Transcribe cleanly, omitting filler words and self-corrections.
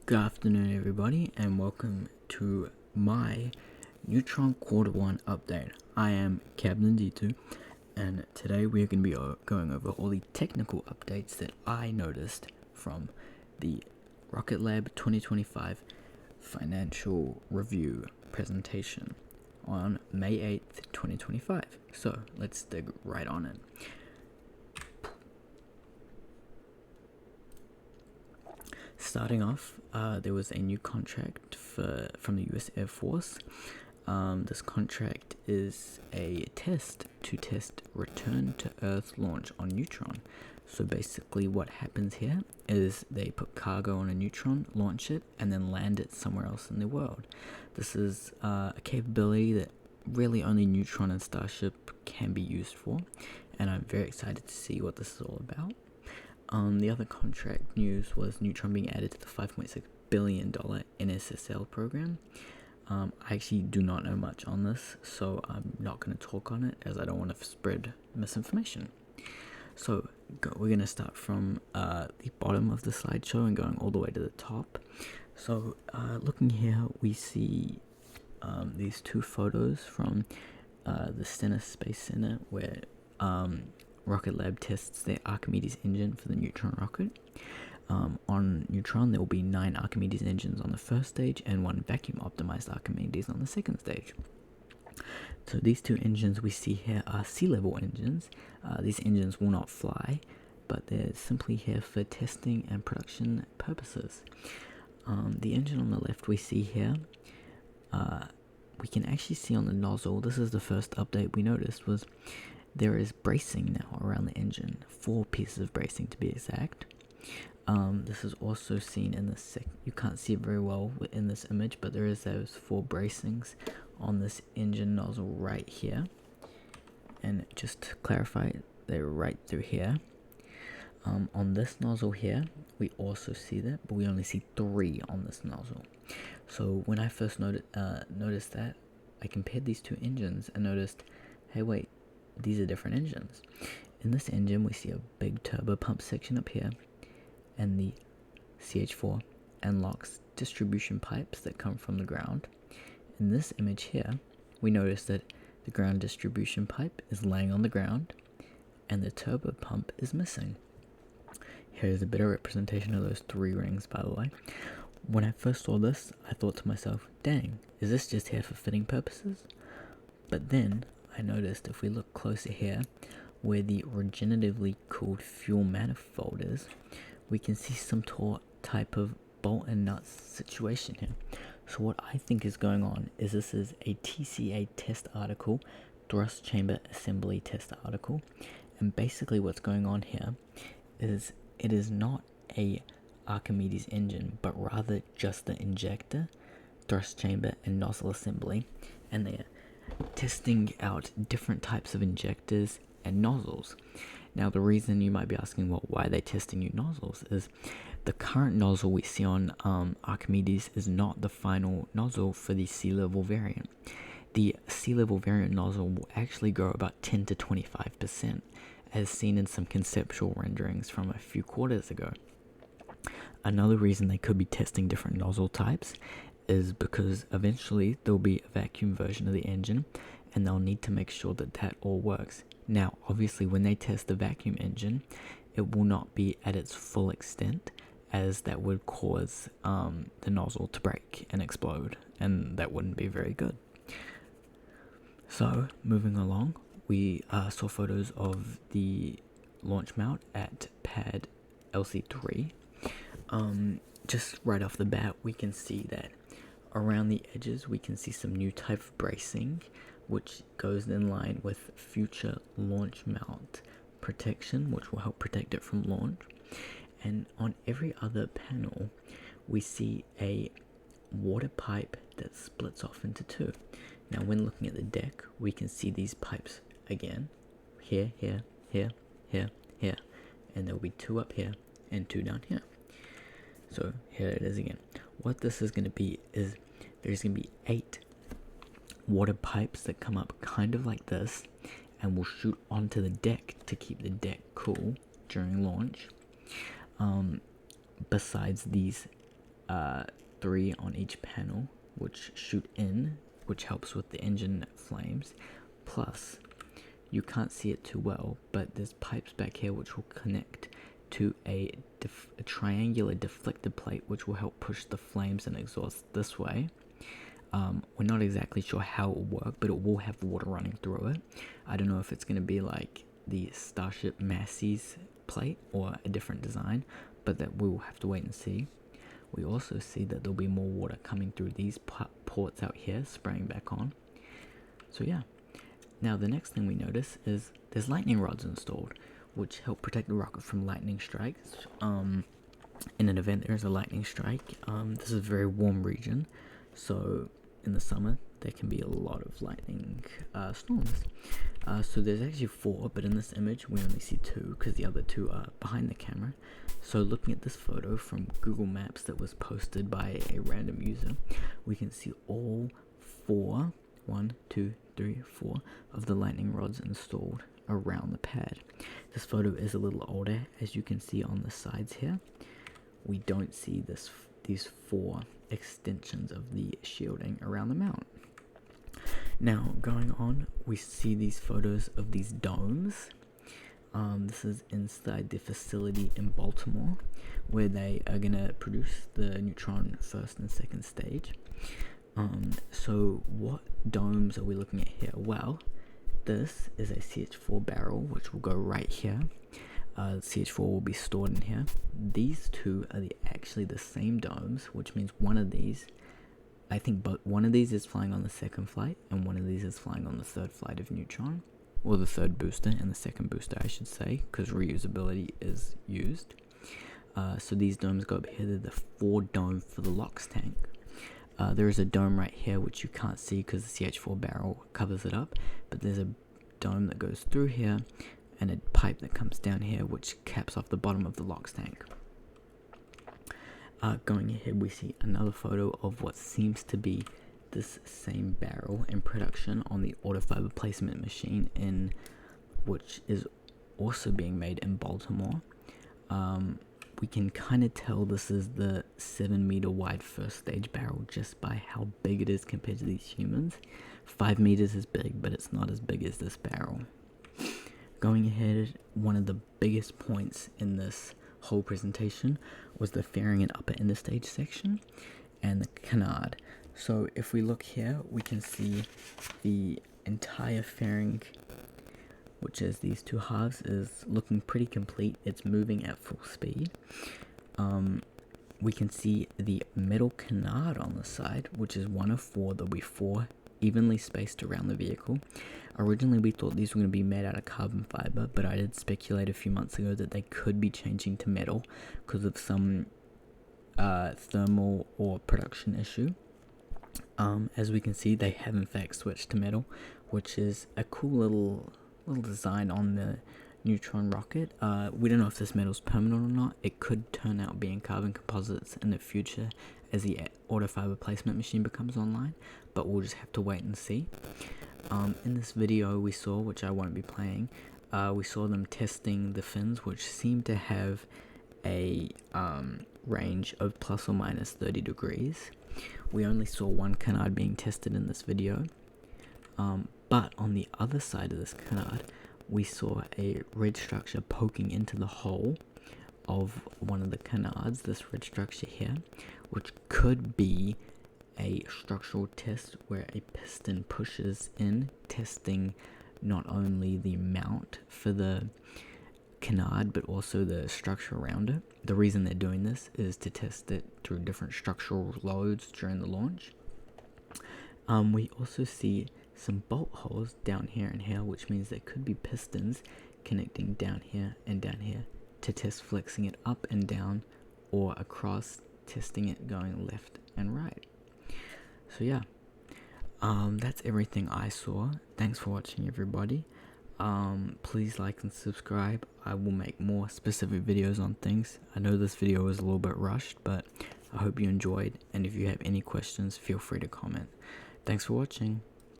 Good afternoon, everybody, and welcome to my Neutron Quarter 1 update. I am CaptinD2, and today we're going to be going over all the technical updates that I noticed from the Rocket Lab 2025 financial review presentation on May 8th, 2025. So let's dig right on in. Starting off, there was a new contract from the US Air Force. This contract is a test return to Earth launch on Neutron. So basically what happens here is they put cargo on a Neutron, launch it, and then land it somewhere else in the world. This is a capability that really only Neutron and Starship can be used for, and I'm very excited to see what this is all about. The other contract news was Neutron being added to the $5.6 billion NSSL program. I actually do not know much on this, so I'm not going to talk on it as I don't want to spread misinformation. So we're going to start from the bottom of the slideshow and going all the way to the top. So looking here, we see these two photos from the Stennis Space Center where Rocket Lab tests their Archimedes engine for the Neutron rocket. On Neutron, there will be 9 Archimedes engines on the first stage and 1 vacuum-optimized Archimedes on the second stage. So these two engines we see here are sea-level engines. These engines will not fly, but they're simply here for testing and production purposes. The engine on the left we see here, we can actually see on the nozzle, this is the first update we noticed, was there is bracing now around the engine, 4 pieces of bracing to be exact. This is also seen in the you can't see it very well in this image, but there is those 4 bracings on this engine nozzle right here. And just to clarify, they're right through here. On this nozzle here, we also see that, but we only see 3 on this nozzle. So when I first noticed that, I compared these 2 engines and noticed, hey wait, these are different engines. In this engine, we see a big turbo pump section up here, and the CH4 and LOX distribution pipes that come from the ground. In this image here, we notice that the ground distribution pipe is laying on the ground, and the turbo pump is missing. Here's a better representation of those 3 rings, by the way. When I first saw this, I thought to myself, dang, is this just here for fitting purposes? But then I noticed if we look closer here, where the regeneratively cooled fuel manifold is, we can see some type of bolt and nuts situation here. So what I think is going on is this is a TCA test article, thrust chamber assembly test article, and basically what's going on here is it is not a Archimedes engine, but rather just the injector, thrust chamber, and nozzle assembly, and they are testing out different types of injectors and nozzles. Now the reason you might be asking, well, why are they testing new nozzles, is the current nozzle we see on Archimedes is not the final nozzle for the sea-level variant. The sea-level variant nozzle will actually grow about 10 to 25%, as seen in some conceptual renderings from a few quarters ago. Another reason they could be testing different nozzle types is because eventually there'll be a vacuum version of the engine, and they'll need to make sure that that all works. Now, obviously, when they test the vacuum engine, it will not be at its full extent, as that would cause the nozzle to break and explode, and that wouldn't be very good. So, moving along, we saw photos of the launch mount at pad LC3. Just right off the bat, we can see that around the edges, we can see some new type of bracing, which goes in line with future launch mount protection, which will help protect it from launch. And on every other panel, we see a water pipe that splits off into 2. Now, when looking at the deck, we can see these pipes again, here, here, here, here, here, and there will be 2 up here and 2 down here. So here it is again. What this is going to be is there's going to be 8 water pipes that come up kind of like this and will shoot onto the deck to keep the deck cool during launch. Besides these 3 on each panel, which shoot in, which helps with the engine flames. Plus, you can't see it too well, but there's pipes back here which will connect to a triangular deflector plate, which will help push the flames and exhaust this way. We're not exactly sure how it will work, but it will have water running through it. I don't know if it's going to be like the Starship Massey's plate or a different design, but that we will have to wait and see. We also see that there'll be more water coming through these ports out here, spraying back on. So yeah. Now the next thing we notice is there's lightning rods installed, which help protect the rocket from lightning strikes. In an event there is a lightning strike, this is a very warm region, so in the summer there can be a lot of lightning storms. So there's actually 4, but in this image we only see 2 because the other 2 are behind the camera. So looking at this photo from Google Maps that was posted by a random user, we can see all 4, 1, 2, 3, 4 of the lightning rods installed around the pad. This photo is a little older, as you can see on the sides here. We don't see these 4 extensions of the shielding around the mount. Now going on, we see these photos of these domes. This is inside the facility in Baltimore, where they are gonna produce the Neutron first and second stage. So what domes are we looking at here? Well, this is a CH4 barrel, which will go right here. CH4 will be stored in here. These 2 are actually the same domes, which means one of these, I think, but one of these is flying on the second flight, and one of these is flying on the third flight of Neutron, or the third booster and the second booster, I should say, because reusability is used. So these domes go up here. They're the 4 dome for the LOX tank. There is a dome right here which you can't see because the CH4 barrel covers it up, but there's a dome that goes through here and a pipe that comes down here which caps off the bottom of the LOX tank. Going ahead, we see another photo of what seems to be this same barrel in production on the autofiber placement machine, which is also being made in Baltimore. We can kind of tell this is the 7-meter wide first stage barrel just by how big it is compared to these humans. 5 meters is big, but it's not as big as this barrel. Going ahead, one of the biggest points in this whole presentation was the fairing and upper interstage section and the canard. So if we look here, we can see the entire fairing, which is these 2 halves, is looking pretty complete. It's moving at full speed. We can see the metal canard on the side, which is 1 of 4. There'll be 4 evenly spaced around the vehicle. Originally we thought these were going to be made out of carbon fiber, but I did speculate a few months ago that they could be changing to metal because of some thermal or production issue. As we can see, they have in fact switched to metal, which is a cool little design on the Neutron rocket. We don't know if this metal is permanent or not. It could turn out being carbon composites in the future as the autofiber placement machine becomes online, but we'll just have to wait and see. In this video we saw, which I won't be playing, we saw them testing the fins, which seem to have a range of plus or minus 30 degrees. We only saw 1 canard being tested in this video, but on the other side of this canard we saw a red structure poking into the hole of one of the canards, this red structure here, which could be a structural test where a piston pushes in, testing not only the mount for the canard but also the structure around it. The reason they're doing this is to test it through different structural loads during the launch. We also see some bolt holes down here and here, which means there could be pistons connecting down here and down here to test flexing it up and down, or across, testing it going left and right. So yeah, that's everything I saw. Thanks for watching, everybody. Please like and subscribe. I will make more specific videos on things. I know this video was a little bit rushed, but I hope you enjoyed, and if you have any questions, feel free to comment. Thanks for watching.